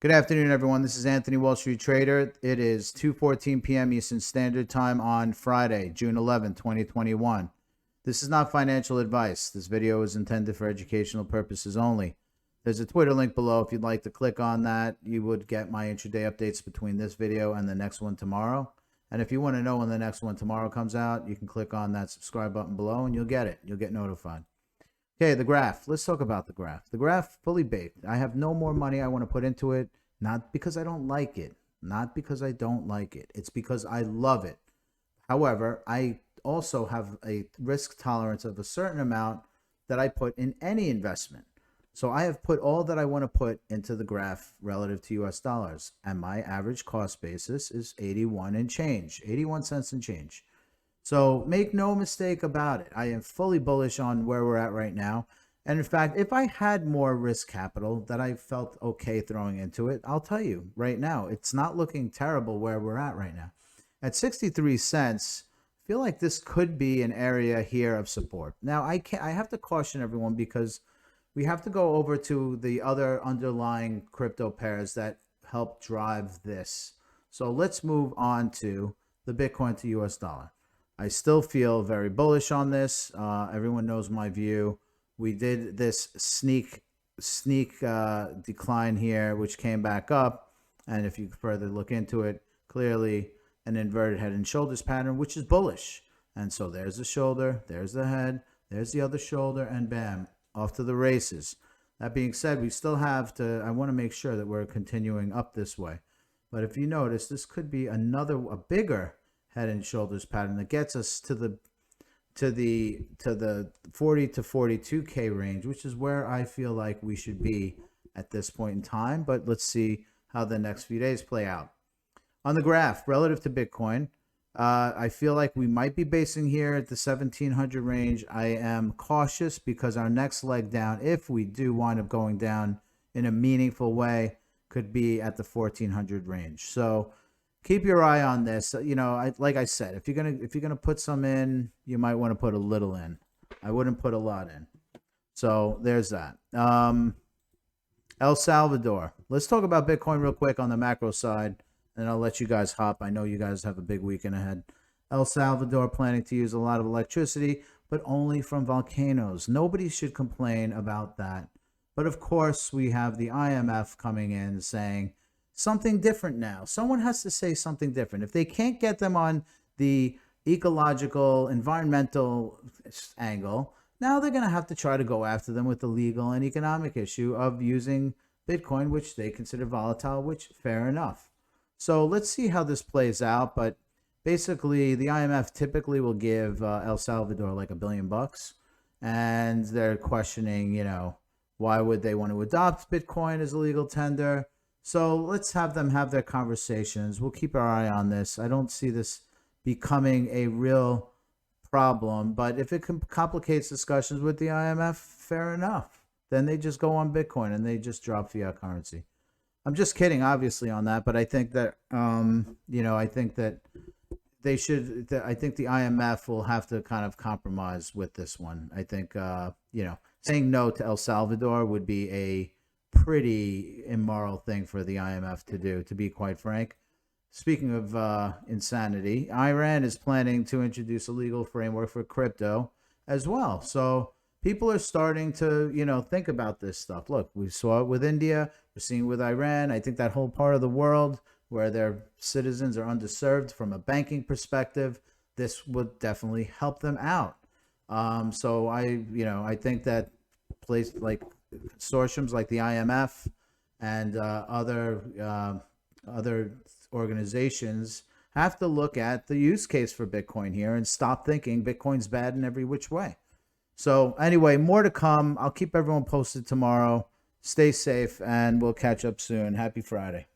Good afternoon, everyone. This is Anthony, Wall Street Trader. It is 2:14 p.m. Eastern Standard Time on Friday, June 11, 2021. This is not financial advice. This video is intended for educational purposes only. There's a Twitter link below. If you'd like to click on that, you would get my intraday updates between this video and the next one tomorrow. And if you want to know when the next one tomorrow comes out, you can click on that subscribe button below and you'll get it. You'll get notified. Okay, the graph. Let's talk about the graph. The graph, fully baked. I have no more money I want to put into it, not because I don't like it, not because I don't like it. It's because I love it. However, I also have a risk tolerance of a certain amount that I put in any investment. So I have put all that I want to put into the graph relative to US dollars, and my average cost basis is 81 and change, 81 cents and change. So make no mistake about it. I am fully bullish on where we're at right now. And in fact, if I had more risk capital that I felt okay throwing into it, I'll tell you right now, it's not looking terrible where we're at right now. At 63 cents, I feel like this could be an area here of support. Now, I have to caution everyone because we have to go over to the other underlying crypto pairs that help drive this. So let's move on to the Bitcoin to US dollar. I still feel very bullish on this. Everyone knows my view. We did this sneak decline here, which came back up. And if you further look into it, clearly an inverted head and shoulders pattern, which is bullish. And so there's the shoulder, there's the head, there's the other shoulder, and bam, off to the races. That being said, we still have to, I want to make sure that we're continuing up this way. But if you notice, this could be a bigger head and shoulders pattern that gets us to the 40 to 42K range, which is where I feel like we should be at this point in time. But let's see how the next few days play out. On the graph, relative to Bitcoin, I feel like we might be basing here at the 1700 range. I am cautious because our next leg down, if we do wind up going down in a meaningful way, could be at the 1400 range. So keep your eye on this. You know, like I said, if you're gonna put some in, you might want to put a little in. I wouldn't put a lot in. So there's that. El Salvador. Let's talk about Bitcoin real quick on the macro side, and I'll let you guys hop. I know you guys have a big weekend ahead. El Salvador planning to use a lot of electricity, but only from volcanoes. Nobody should complain about that. But of course, we have the IMF coming in saying something different now. Someone has to say something different. If they can't get them on the ecological, environmental angle, now they're going to have to try to go after them with the legal and economic issue of using Bitcoin, which they consider volatile, which fair enough. So let's see how this plays out. But basically, the IMF typically will give El Salvador like $1 billion. And they're questioning, you know, why would they want to adopt Bitcoin as a legal tender? So let's have them have their conversations. We'll keep our eye on this. I don't see this becoming a real problem, but if it complicates discussions with the IMF, fair enough. Then they just go on Bitcoin and they just drop fiat currency. I'm just kidding, obviously, on that, but I think that, you know, I think that they should, I think the IMF will have to kind of compromise with this one. I think, you know, saying no to El Salvador would be a pretty immoral thing for the IMF to do, to be quite frank. Speaking of insanity, Iran is planning to introduce a legal framework for crypto as well. So people are starting to, you know, think about this stuff. Look, we saw it with India. We're seeing it with Iran. I think that whole part of the world where their citizens are underserved from a banking perspective, this would definitely help them out. So I think that place like consortiums like the IMF and other organizations have to look at the use case for Bitcoin here and stop thinking Bitcoin's bad in every which way. So anyway, more to come. I'll keep everyone posted tomorrow. Stay safe, and we'll catch up soon. Happy Friday.